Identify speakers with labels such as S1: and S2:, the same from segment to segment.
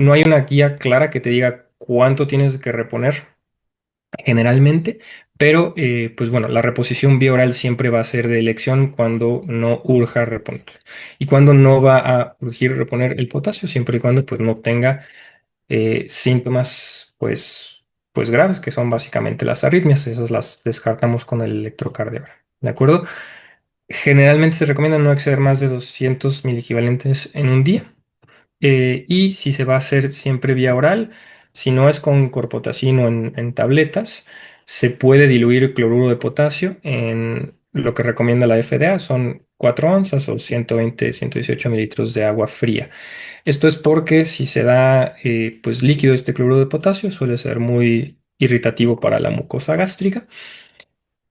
S1: no hay una guía clara que te diga cuánto tienes que reponer generalmente, pero pues bueno, la reposición vía oral siempre va a ser de elección cuando no urja reponer. Y cuando no va a urgir reponer el potasio, siempre y cuando pues no tenga síntomas pues graves, que son básicamente las arritmias. Esas las descartamos con el electrocardiograma. ¿De acuerdo? Generalmente se recomienda no exceder más de 200 miliequivalentes en un día. Y si se va a hacer siempre vía oral, si no es con corpotacino en tabletas, se puede diluir cloruro de potasio en lo que recomienda la FDA, son 4 onzas o 120, 118 mililitros de agua fría. Esto es porque si se da pues líquido este cloruro de potasio, suele ser muy irritativo para la mucosa gástrica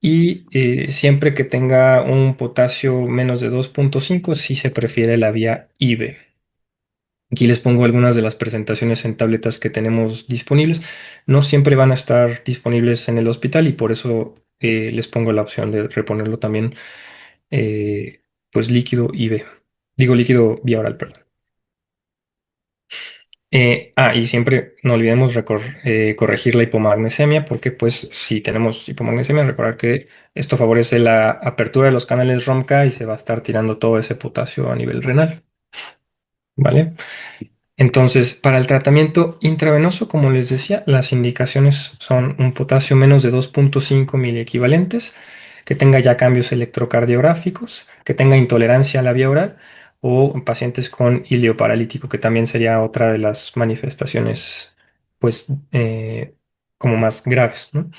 S1: y siempre que tenga un potasio menos de 2,5, sí se prefiere la vía IV. Aquí les pongo algunas de las presentaciones en tabletas que tenemos disponibles. No siempre van a estar disponibles en el hospital y por eso les pongo la opción de reponerlo también eh, pues líquido IV. Digo líquido vía oral, perdón. Y siempre no olvidemos corregir la hipomagnesemia, porque pues si tenemos hipomagnesemia, recordar que esto favorece la apertura de los canales ROMCA y se va a estar tirando todo ese potasio a nivel renal, ¿vale? Entonces, para el tratamiento intravenoso, como les decía, las indicaciones son un potasio menos de 2,5 miliequivalentes, que tenga ya cambios electrocardiográficos, que tenga intolerancia a la vía oral o pacientes con ilio paralítico, que también sería otra de las manifestaciones, pues, como más graves, ¿no?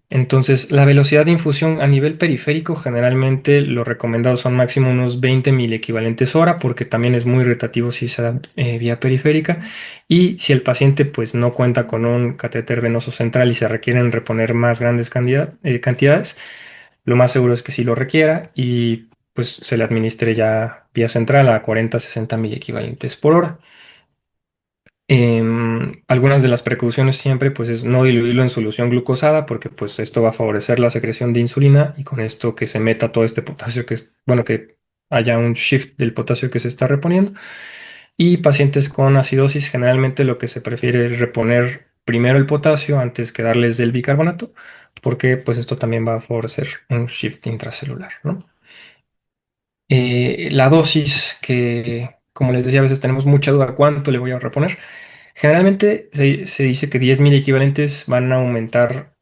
S1: Entonces, la velocidad de infusión a nivel periférico, generalmente lo recomendado son máximo unos 20 mil equivalentes hora, porque también es muy rotativo si se da vía periférica. Y si el paciente pues no cuenta con un catéter venoso central y se requieren reponer más grandes cantidades, lo más seguro es que sí lo requiera y pues se le administre ya vía central a 40-60 mil equivalentes por hora. Algunas de las precauciones siempre pues es no diluirlo en solución glucosada porque pues esto va a favorecer la secreción de insulina y con esto que se meta todo este potasio que es, bueno, que haya un shift del potasio que se está reponiendo. Y pacientes con acidosis generalmente lo que se prefiere es reponer primero el potasio antes que darles del bicarbonato porque pues esto también va a favorecer un shift intracelular, ¿no? La dosis que, como les decía, a veces tenemos mucha duda cuánto le voy a reponer. Generalmente se dice que 10 mil equivalentes van a aumentar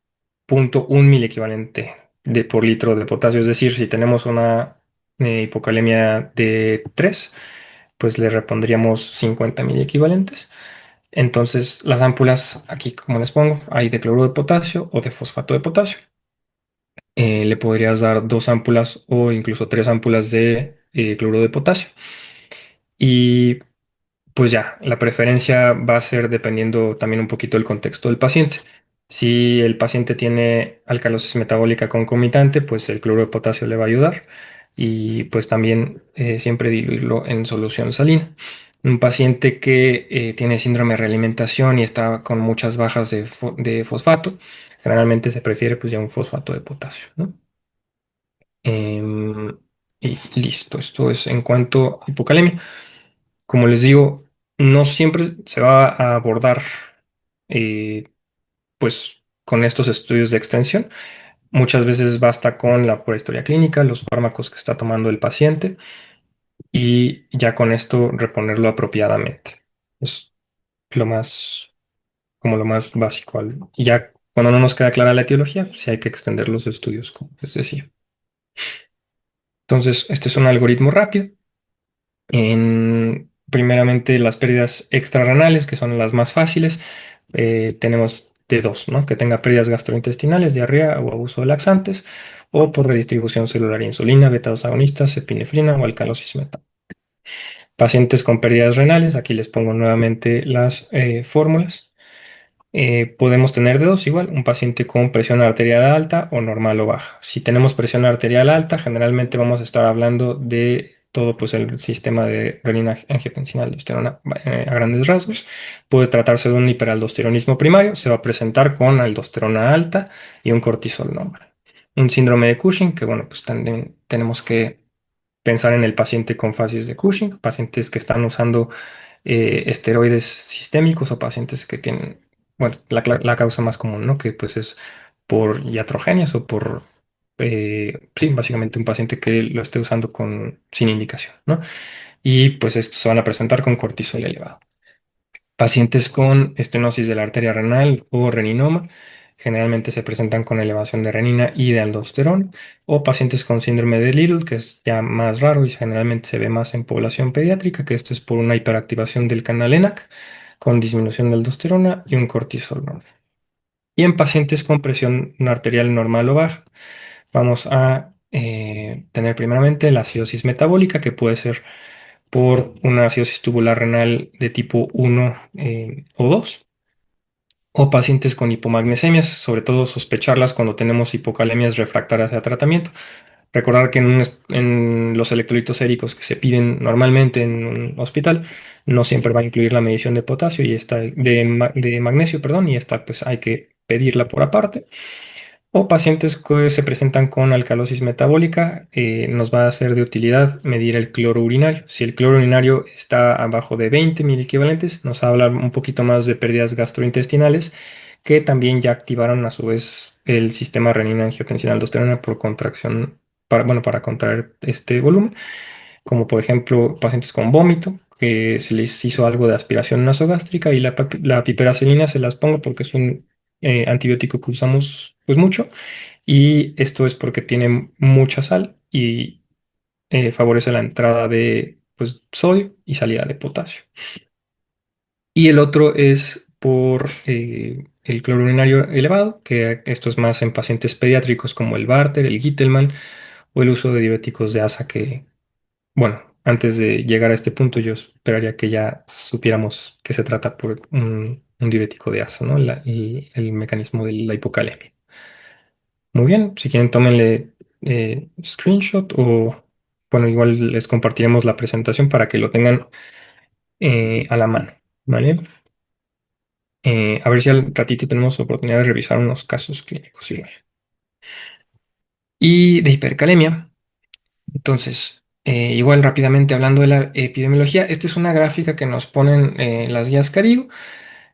S1: 0,1 mil equivalente por litro de potasio. Es decir, si tenemos una hipocalemia de 3, pues le repondríamos 50 mil equivalentes. Entonces, las ámpulas, aquí como les pongo, hay de cloruro de potasio o de fosfato de potasio. Le podrías dar 2 ámpulas o incluso 3 ámpulas de cloruro de potasio. Y pues ya, la preferencia va a ser dependiendo también un poquito del contexto del paciente. Si el paciente tiene alcalosis metabólica concomitante, pues el cloruro de potasio le va a ayudar y pues también siempre diluirlo en solución salina. Un paciente que tiene síndrome de realimentación y está con muchas bajas de fosfato, generalmente se prefiere pues ya un fosfato de potasio, ¿no? Em, y listo, esto es en cuanto a hipocalemia. Como les digo, no siempre se va a abordar eh, pues con estos estudios de extensión. Muchas veces basta con la pura historia clínica, los fármacos que está tomando el paciente y ya con esto reponerlo apropiadamente. Es lo más, como lo más básico. Y ya cuando no nos queda clara la etiología, sí hay que extender los estudios, como les decía. Entonces, este es un algoritmo rápido. Primeramente, las pérdidas extrarrenales, que son las más fáciles, tenemos de dos, ¿no? Que tenga pérdidas gastrointestinales, diarrea o abuso de laxantes, o por redistribución celular de insulina, beta-2 agonistas, epinefrina o alcalosis metabólica. Pacientes con pérdidas renales, aquí les pongo nuevamente las fórmulas. Podemos tener de dos igual, un paciente con presión arterial alta o normal o baja. Si tenemos presión arterial alta, generalmente vamos a estar hablando de todo pues, el sistema de renina-angiotensina-aldosterona a grandes rasgos. Puede tratarse de un hiperaldosteronismo primario, se va a presentar con aldosterona alta y un cortisol normal. Un síndrome de Cushing, que bueno, pues también tenemos que pensar en el paciente con fases de Cushing, pacientes que están usando esteroides sistémicos o pacientes que tienen, bueno, la causa más común, ¿no? Que pues es por iatrogenias o por, sí, básicamente un paciente que lo esté usando sin indicación, ¿no? Y pues estos se van a presentar con cortisol elevado. Pacientes con estenosis de la arteria renal o reninoma generalmente se presentan con elevación de renina y de aldosterona, o pacientes con síndrome de Little, que es ya más raro y generalmente se ve más en población pediátrica, que esto es por una hiperactivación del canal ENaC con disminución de aldosterona y un cortisol normal. Y en pacientes con presión arterial normal o baja, vamos a tener primeramente la acidosis metabólica, que puede ser por una acidosis tubular renal de tipo 1 o 2, o pacientes con hipomagnesemias, sobre todo sospecharlas cuando tenemos hipocalemias refractarias a tratamiento. Recordar que en los electrolitos séricos que se piden normalmente en un hospital, no siempre va a incluir la medición de potasio y esta de magnesio, perdón, y esta pues hay que pedirla por aparte. O pacientes que se presentan con alcalosis metabólica, nos va a ser de utilidad medir el cloro urinario. Si el cloro urinario está abajo de 20 miliequivalentes, nos habla un poquito más de pérdidas gastrointestinales que también ya activaron a su vez el sistema renina-angiotensina-aldosterona por contracción, bueno, para contraer este volumen, como por ejemplo pacientes con vómito, que se les hizo algo de aspiración nasogástrica y la piperacilina se las pongo porque es un antibiótico que usamos pues mucho, y esto es porque tiene mucha sal y favorece la entrada de pues, sodio y salida de potasio. Y el otro es por el cloro urinario elevado, que esto es más en pacientes pediátricos como el Barter, el Gitelman o el uso de diuréticos de asa que, bueno, antes de llegar a este punto yo esperaría que ya supiéramos que se trata por un diurético de asa, ¿no? El mecanismo de la hipocalemia. Muy bien, si quieren tómenle screenshot o, bueno, igual les compartiremos la presentación para que lo tengan a la mano, ¿vale? A ver si al ratito tenemos oportunidad de revisar unos casos clínicos igual. Y de hipercalemia, entonces, igual rápidamente hablando de la epidemiología, esta es una gráfica que nos ponen las guías Carigo.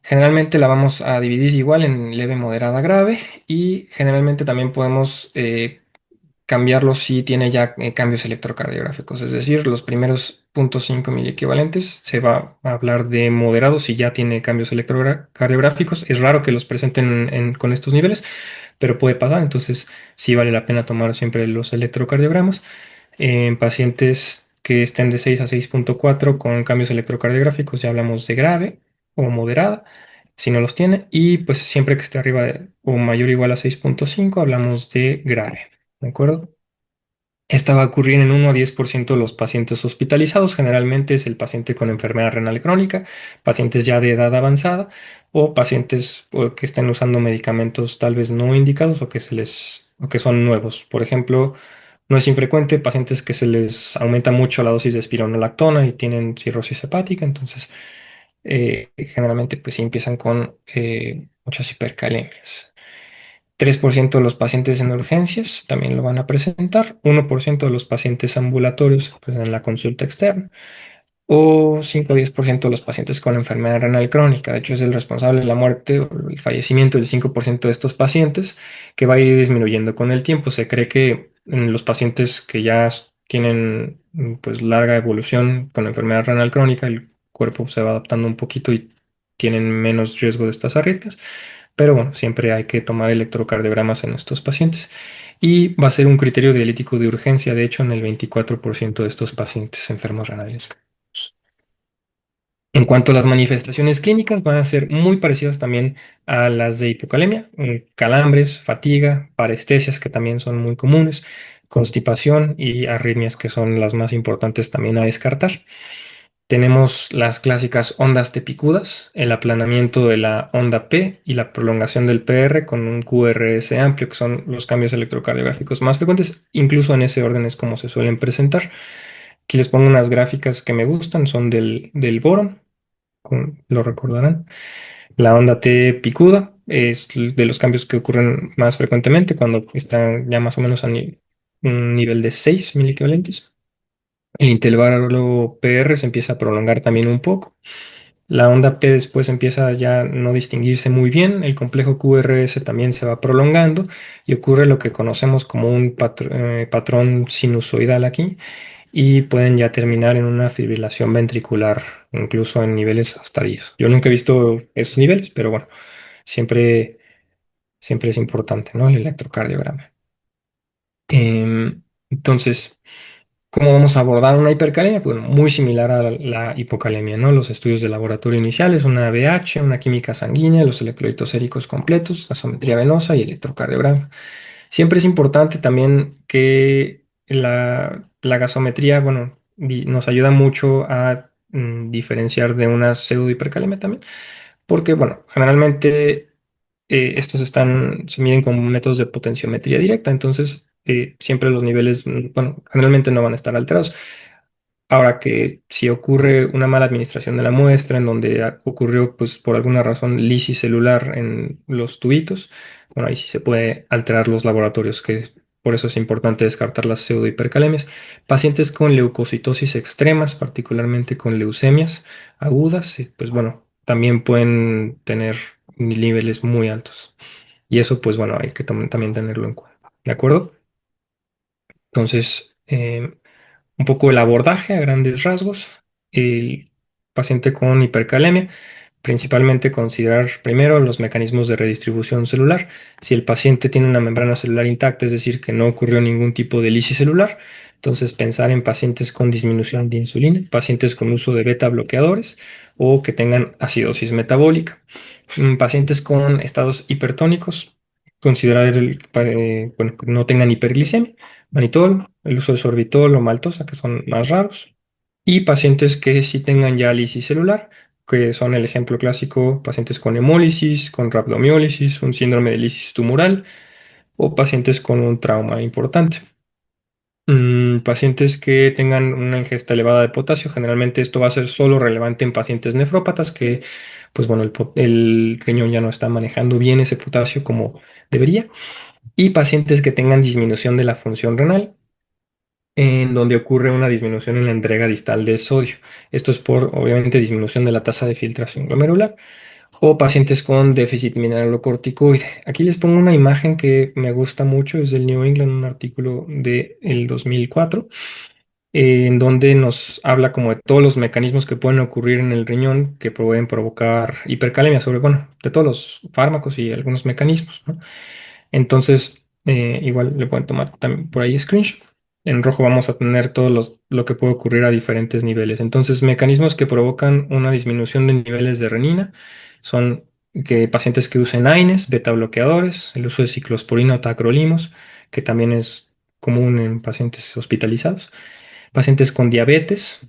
S1: Generalmente la vamos a dividir igual en leve, moderada, grave, y generalmente también podemos cambiarlo si tiene ya cambios electrocardiográficos, es decir, los primeros 0.5 miliequivalentes se va a hablar de moderado si ya tiene cambios electrocardiográficos. Es raro que los presenten con estos niveles, pero puede pasar, entonces sí vale la pena tomar siempre los electrocardiogramas. En pacientes que estén de 6 a 6.4 con cambios electrocardiográficos ya hablamos de grave o moderada, si no los tiene, y pues siempre que esté arriba o mayor o igual a 6.5 hablamos de grave. ¿De acuerdo? Esta va a ocurrir en 1 a 10% de los pacientes hospitalizados. Generalmente es el paciente con enfermedad renal crónica, pacientes ya de edad avanzada o pacientes que estén usando medicamentos tal vez no indicados o o que son nuevos. Por ejemplo, no es infrecuente pacientes que se les aumenta mucho la dosis de espironolactona y tienen cirrosis hepática. Entonces, generalmente pues sí empiezan con muchas hipercalemias. 3% de los pacientes en urgencias también lo van a presentar, 1% de los pacientes ambulatorios pues, en la consulta externa, o 5 o 10% de los pacientes con enfermedad renal crónica. De hecho, es el responsable de la muerte o el fallecimiento del 5% de estos pacientes, que va a ir disminuyendo con el tiempo. Se cree que en los pacientes que ya tienen pues larga evolución con enfermedad renal crónica, el cuerpo se va adaptando un poquito y tienen menos riesgo de estas arritmias. Pero bueno, siempre hay que tomar electrocardiogramas en estos pacientes. Y va a ser un criterio dialítico de urgencia, de hecho, en el 24% de estos pacientes enfermos renales. En cuanto a las manifestaciones clínicas, van a ser muy parecidas también a las de hipocalemia, calambres, fatiga, parestesias que también son muy comunes, constipación y arritmias que son las más importantes también a descartar. Tenemos las clásicas ondas tepicudas, el aplanamiento de la onda P y la prolongación del PR con un QRS amplio, que son los cambios electrocardiográficos más frecuentes, incluso en ese orden es como se suelen presentar. Aquí les pongo unas gráficas que me gustan, son del boron, lo recordarán. La onda T picuda es de los cambios que ocurren más frecuentemente cuando están ya más o menos a un nivel de 6 miliequivalentes. El intervalo PR se empieza a prolongar también un poco. La onda P después empieza ya a no distinguirse muy bien, el complejo QRS también se va prolongando y ocurre lo que conocemos como un patrón sinusoidal aquí y pueden ya terminar en una fibrilación ventricular, incluso en niveles hasta 10. Yo nunca he visto esos niveles, pero bueno, siempre, siempre es importante, ¿no? El electrocardiograma. Entonces, ¿cómo vamos a abordar una hipercalemia? Pues muy similar a la hipocalemia, ¿no? Los estudios de laboratorio iniciales, una BH, una química sanguínea, los electrolitos séricos completos, gasometría venosa y electrocardiograma. Siempre es importante también que la gasometría, bueno, nos ayuda mucho a diferenciar de una pseudo hipercalemia también, porque, bueno, generalmente se miden con métodos de potenciometría directa, entonces siempre los niveles, bueno, generalmente no van a estar alterados. Ahora que si ocurre una mala administración de la muestra, en donde ocurrió, pues por alguna razón, lisis celular en los tubitos, bueno, ahí sí se puede alterar los laboratorios, que por eso es importante descartar las pseudohipercalemias. Pacientes con leucocitosis extremas, particularmente con leucemias agudas, pues bueno, también pueden tener niveles muy altos. Y eso, pues bueno, hay que también tenerlo en cuenta. ¿De acuerdo? Entonces, un poco el abordaje a grandes rasgos. El paciente con hipercalemia, principalmente considerar primero los mecanismos de redistribución celular. Si el paciente tiene una membrana celular intacta, es decir, que no ocurrió ningún tipo de lisis celular, entonces pensar en pacientes con disminución de insulina, pacientes con uso de beta bloqueadores o que tengan acidosis metabólica. Pacientes con estados hipertónicos, considerar bueno, que no tengan hiperglicemia, manitol, el uso de sorbitol o maltosa, que son más raros, y pacientes que sí tengan ya lisis celular, que son el ejemplo clásico, pacientes con hemólisis, con rhabdomiólisis, un síndrome de lisis tumoral o pacientes con un trauma importante. Pacientes que tengan una ingesta elevada de potasio, generalmente esto va a ser solo relevante en pacientes nefrópatas que, pues bueno, el riñón ya no está manejando bien ese potasio como debería. Y pacientes que tengan disminución de la función renal, en donde ocurre una disminución en la entrega distal de sodio. Esto es por, obviamente, disminución de la tasa de filtración glomerular o pacientes con déficit mineralocorticoide. Aquí les pongo una imagen que me gusta mucho, es del New England, un artículo del 2004, en donde nos habla como de todos los mecanismos que pueden ocurrir en el riñón que pueden provocar hipercalemia, sobre, bueno, de todos los fármacos y algunos mecanismos, ¿no? Entonces, igual le pueden tomar también por ahí screenshot. En rojo vamos a tener lo que puede ocurrir a diferentes niveles. Entonces, mecanismos que provocan una disminución de niveles de renina son que pacientes que usen AINES, beta bloqueadores, el uso de ciclosporina o tacrolimus, que también es común en pacientes hospitalizados, pacientes con diabetes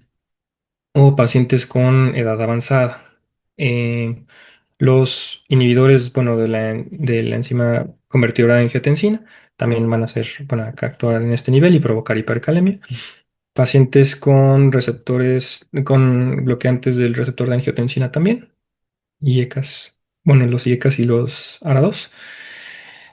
S1: o pacientes con edad avanzada. Eh, los inhibidores, bueno, de la enzima convertidora de angiotensina también van a actuar en este nivel y provocar hipercalemia. Pacientes con receptores, con bloqueantes del receptor de angiotensina también, IECAS, bueno, los IECAS y los ARA2.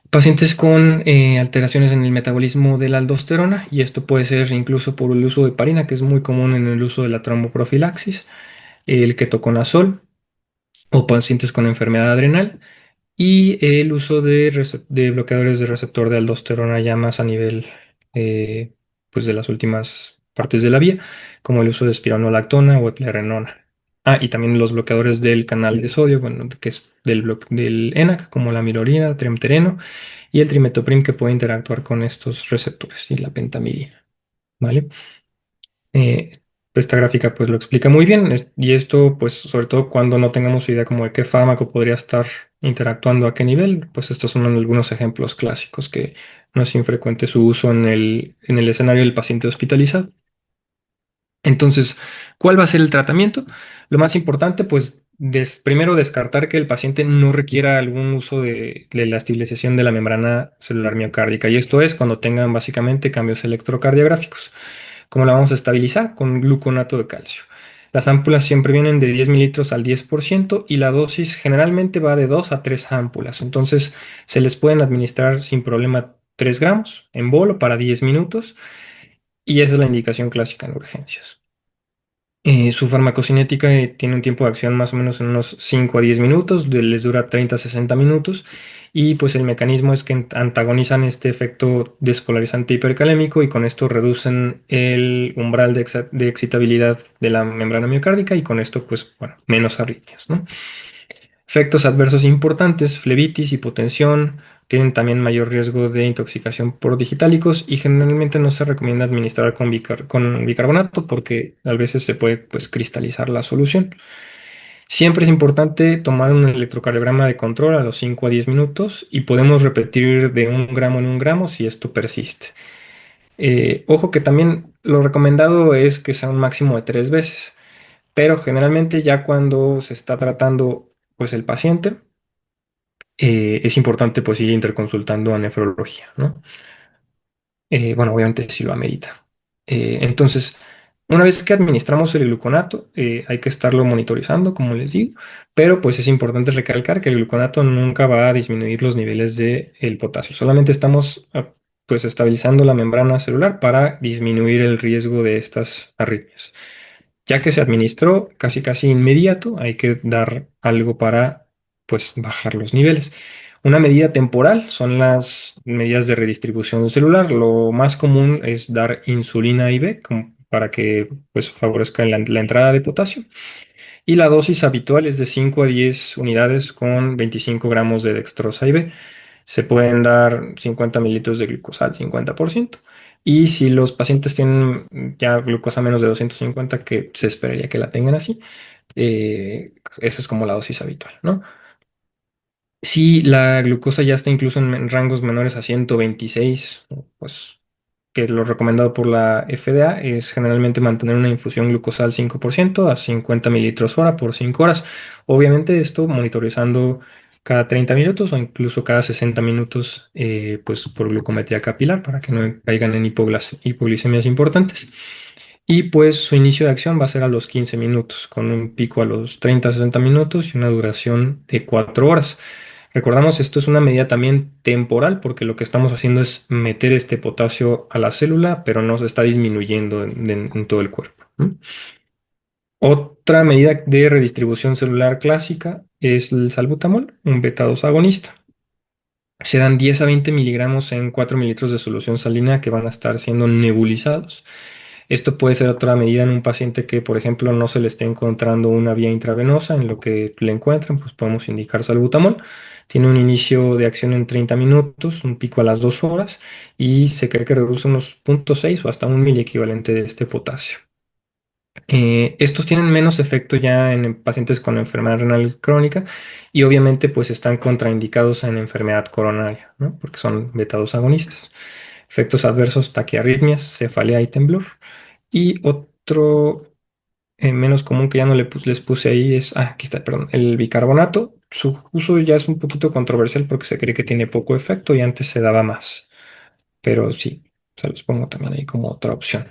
S1: Pacientes con alteraciones en el metabolismo de la aldosterona, y esto puede ser incluso por el uso de heparina, que es muy común en el uso de la tromboprofilaxis, el ketoconazol, o pacientes con enfermedad adrenal y el uso de bloqueadores de receptor de aldosterona ya más a nivel pues de las últimas partes de la vía, como el uso de espironolactona o eplerenona. Ah, y también los bloqueadores del canal de sodio, bueno, que es del ENaC, como la mirorina, trimtereno y el trimetoprim que puede interactuar con estos receptores y la pentamidina, ¿vale? Eh, Esta gráfica pues lo explica muy bien y esto pues sobre todo cuando no tengamos idea como de qué fármaco podría estar interactuando a qué nivel, pues estos son algunos ejemplos clásicos que no es infrecuente su uso en el escenario del paciente hospitalizado. Entonces, ¿cuál va a ser el tratamiento? Lo más importante, pues, primero descartar que el paciente no requiera algún uso de la estabilización de la membrana celular miocárdica. Y esto es cuando tengan básicamente cambios electrocardiográficos. ¿Cómo la vamos a estabilizar? Con gluconato de calcio. Las ámpulas siempre vienen de 10 mililitros al 10% y la dosis generalmente va de 2 a 3 ámpulas. Entonces, se les pueden administrar sin problema 3 gramos en bolo para 10 minutos y esa es la indicación clásica en urgencias. Su farmacocinética tiene un tiempo de acción más o menos en unos 5 a 10 minutos, les dura 30 a 60 minutos y pues el mecanismo es que antagonizan este efecto despolarizante hipercalémico y con esto reducen el umbral de excitabilidad de la membrana miocárdica y con esto pues bueno, menos arritmias, ¿no? Efectos adversos importantes, flebitis, hipotensión, tienen también mayor riesgo de intoxicación por digitálicos y generalmente no se recomienda administrar con bicarbonato porque a veces se puede pues, cristalizar la solución. Siempre es importante tomar un electrocardiograma de control a los 5 a 10 minutos y podemos repetir de 1 gramo en 1 gramo si esto persiste. Ojo que también lo recomendado es que sea un máximo de 3 veces, pero generalmente ya cuando se está tratando pues el paciente, es importante pues ir interconsultando a nefrología, ¿no? Bueno, obviamente si lo amerita. Entonces, una vez que administramos el gluconato, hay que estarlo monitorizando, como les digo, pero pues es importante recalcar que el gluconato nunca va a disminuir los niveles de el potasio. Solamente estamos pues estabilizando la membrana celular para disminuir el riesgo de estas arritmias. Ya que se administró casi casi inmediato, hay que dar algo para pues bajar los niveles. Una medida temporal son las medidas de redistribución celular. Lo más común es dar insulina IV para que pues, favorezca la entrada de potasio. Y la dosis habitual es de 5 a 10 unidades con 25 gramos de dextrosa IV. Se pueden dar 50 mililitros de glucosa al 50%. Y si los pacientes tienen ya glucosa menos de 250, que se esperaría que la tengan así, esa es como la dosis habitual, ¿no? Si la glucosa ya está incluso en rangos menores a 126, pues que lo recomendado por la FDA es generalmente mantener una infusión glucosal 5% a 50 mililitros hora por 5 horas. Obviamente esto monitorizando cada 30 minutos o incluso cada 60 minutos pues por glucometría capilar para que no caigan en hipoglicemias importantes. Y pues su inicio de acción va a ser a los 15 minutos, con un pico a los 30 a 60 minutos y una duración de 4 horas. Recordamos, esto es una medida también temporal porque lo que estamos haciendo es meter este potasio a la célula, pero no se está disminuyendo en todo el cuerpo. ¿No? Otra medida de redistribución celular clásica es el salbutamol, un beta 2 agonista. Se dan 10 a 20 miligramos en 4 mililitros de solución salina que van a estar siendo nebulizados. Esto puede ser otra medida en un paciente que, por ejemplo, no se le esté encontrando una vía intravenosa. En lo que le encuentran, pues podemos indicar salbutamol. Tiene un inicio de acción en 30 minutos, un pico a las 2 horas y se cree que reduce unos 0,6 o hasta un miliequivalente de este potasio. Estos tienen menos efecto ya en pacientes con enfermedad renal crónica y obviamente pues están contraindicados en enfermedad coronaria, ¿no? Porque son beta-2 agonistas. Efectos adversos, taquiarritmias, cefalea y temblor. Y otro menos común que ya no les puse ahí es, aquí está, perdón, el bicarbonato. Su uso ya es un poquito controversial porque se cree que tiene poco efecto y antes se daba más, pero sí, se los pongo también ahí como otra opción.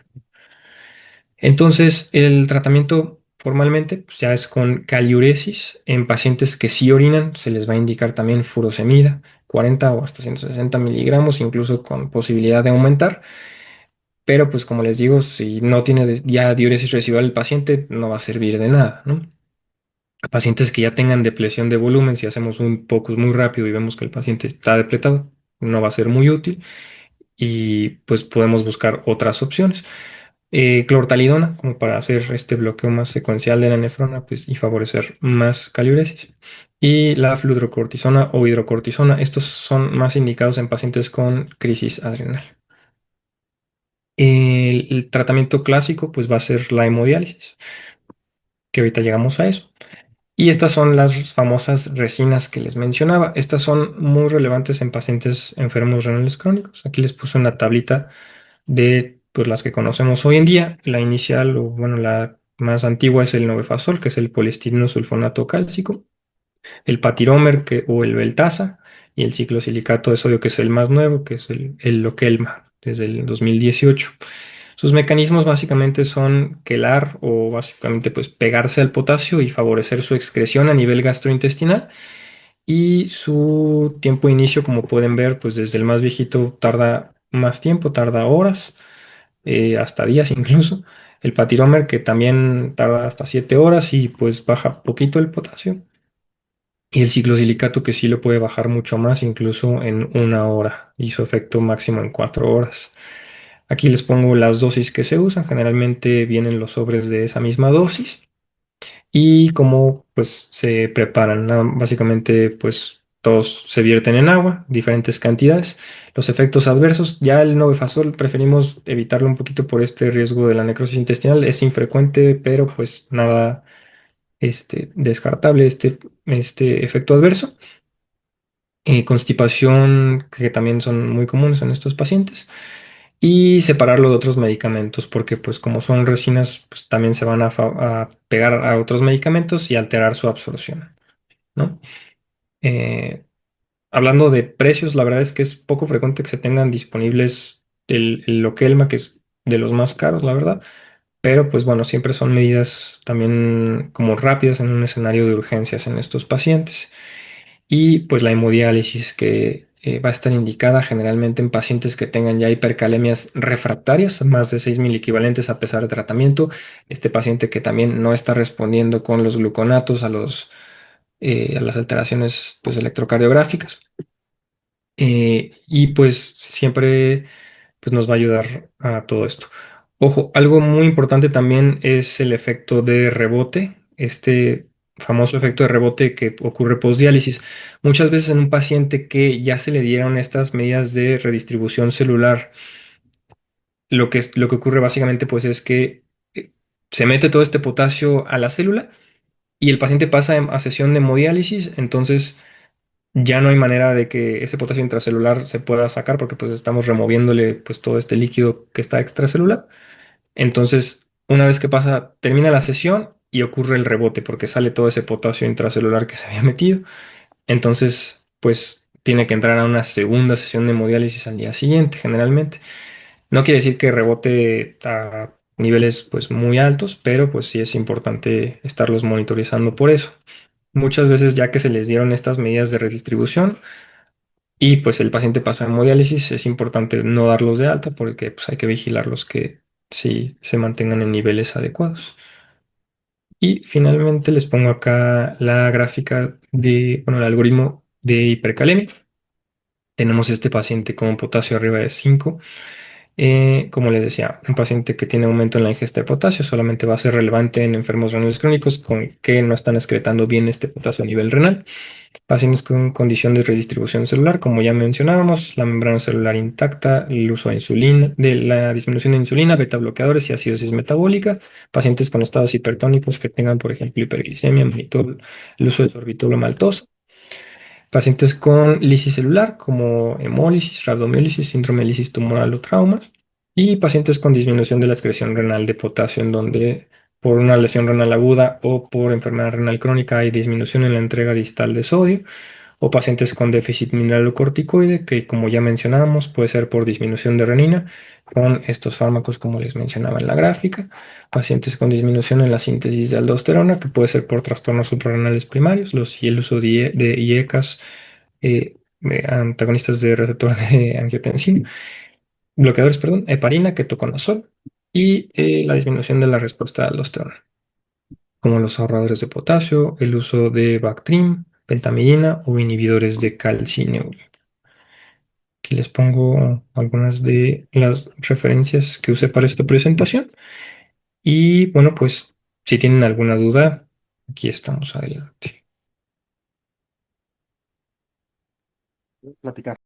S1: Entonces, el tratamiento formalmente pues, ya es con caliuresis. En pacientes que sí orinan, se les va a indicar también furosemida, 40 o hasta 160 miligramos, incluso con posibilidad de aumentar. Pero, pues como les digo, si no tiene ya diuresis residual el paciente, no va a servir de nada, ¿no? Pacientes que ya tengan depresión de volumen, si hacemos un POCUS muy rápido y vemos que el paciente está depletado, no va a ser muy útil y pues podemos buscar otras opciones. Clortalidona, como para hacer este bloqueo más secuencial de la nefrona pues, y favorecer más caliuresis. Y la fludrocortisona o hidrocortisona, estos son más indicados en pacientes con crisis adrenal. El tratamiento clásico pues va a ser la hemodiálisis, que ahorita llegamos a eso. Y estas son las famosas resinas que les mencionaba. Estas son muy relevantes en pacientes enfermos renales crónicos. Aquí les puse una tablita de pues, las que conocemos hoy en día. La inicial, o bueno, la más antigua es el novefazol, que es el poliestireno sulfonato cálcico, el patiromer o el Veltasa, y el ciclosilicato de sodio, que es el más nuevo, que es el Lokelma, desde el 2018. Sus mecanismos básicamente son quelar o básicamente pues pegarse al potasio y favorecer su excreción a nivel gastrointestinal. Y su tiempo de inicio, como pueden ver, pues desde el más viejito tarda más tiempo, tarda horas. hasta días incluso. El patiromer que también tarda hasta 7 horas y pues baja poquito el potasio. Y el ciclosilicato que sí lo puede bajar mucho más, incluso en 1 hora, y su efecto máximo en 4 horas. Aquí les pongo las dosis que se usan. Generalmente vienen los sobres de esa misma dosis y cómo pues se preparan. Básicamente pues todos se vierten en agua, diferentes cantidades. Los efectos adversos, ya el novefasol preferimos evitarlo un poquito por este riesgo de la necrosis intestinal. Es infrecuente, pero pues nada descartable este efecto adverso. Constipación, que también son muy comunes en estos pacientes, y separarlo de otros medicamentos, porque pues como son resinas, pues también se van a pegar a otros medicamentos y alterar su absorción, ¿no? Eh, Hablando de precios, la verdad es que es poco frecuente que se tengan disponibles el Lokelma, que es de los más caros, la verdad, pero pues bueno, siempre son medidas también como rápidas en un escenario de urgencias en estos pacientes. Y pues la hemodiálisis que va a estar indicada generalmente en pacientes que tengan ya hipercalemias refractarias, más de 6.000 equivalentes a pesar de tratamiento. Este paciente que también no está respondiendo con los gluconatos a las alteraciones pues, electrocardiográficas. Y pues siempre pues, nos va a ayudar a todo esto. Ojo, algo muy importante también es el efecto de rebote, este famoso efecto de rebote que ocurre postdiálisis. Muchas veces en un paciente que ya se le dieron estas medidas de redistribución celular, lo que ocurre básicamente pues es que se mete todo este potasio a la célula y el paciente pasa a sesión de hemodiálisis, entonces ya no hay manera de que ese potasio intracelular se pueda sacar porque pues estamos removiéndole pues todo este líquido que está extracelular. Entonces, una vez que pasa, termina la sesión y ocurre el rebote porque sale todo ese potasio intracelular que se había metido. Entonces, pues tiene que entrar a una segunda sesión de hemodiálisis al día siguiente, generalmente. No quiere decir que rebote a niveles pues muy altos, pero pues sí es importante estarlos monitorizando por eso. Muchas veces ya que se les dieron estas medidas de redistribución y pues el paciente pasó a hemodiálisis, es importante no darlos de alta porque pues hay que vigilarlos que sí se mantengan en niveles adecuados. Y finalmente les pongo acá la gráfica bueno, el algoritmo de hipercalemia. Tenemos este paciente con potasio arriba de 5. Como les decía, un paciente que tiene aumento en la ingesta de potasio solamente va a ser relevante en enfermos renales crónicos con que no están excretando bien este potasio a nivel renal. Pacientes con condición de redistribución celular, como ya mencionábamos, la membrana celular intacta, el uso de insulina, de la disminución de insulina, beta bloqueadores y acidosis metabólica. Pacientes con estados hipertónicos que tengan, por ejemplo, hiperglicemia, manitol, el uso de sorbitol maltosa. Pacientes con lisis celular, como hemólisis, rabdomiólisis, síndrome de lisis tumoral o traumas. Y pacientes con disminución de la excreción renal de potasio, en donde por una lesión renal aguda o por enfermedad renal crónica hay disminución en la entrega distal de sodio, o pacientes con déficit mineralocorticoide, que como ya mencionábamos, puede ser por disminución de renina, con estos fármacos como les mencionaba en la gráfica, pacientes con disminución en la síntesis de aldosterona, que puede ser por trastornos suprarrenales primarios, y el uso de IECAS, antagonistas de receptor de angiotensina, bloqueadores, perdón, heparina, ketoconazol, y la disminución de la respuesta a aldosterona como los ahorradores de potasio, el uso de Bactrim, pentamidina o inhibidores de calcineurin. Aquí les pongo algunas de las referencias que usé para esta presentación. Y bueno, pues si tienen alguna duda, aquí estamos adelante.
S2: Platicar.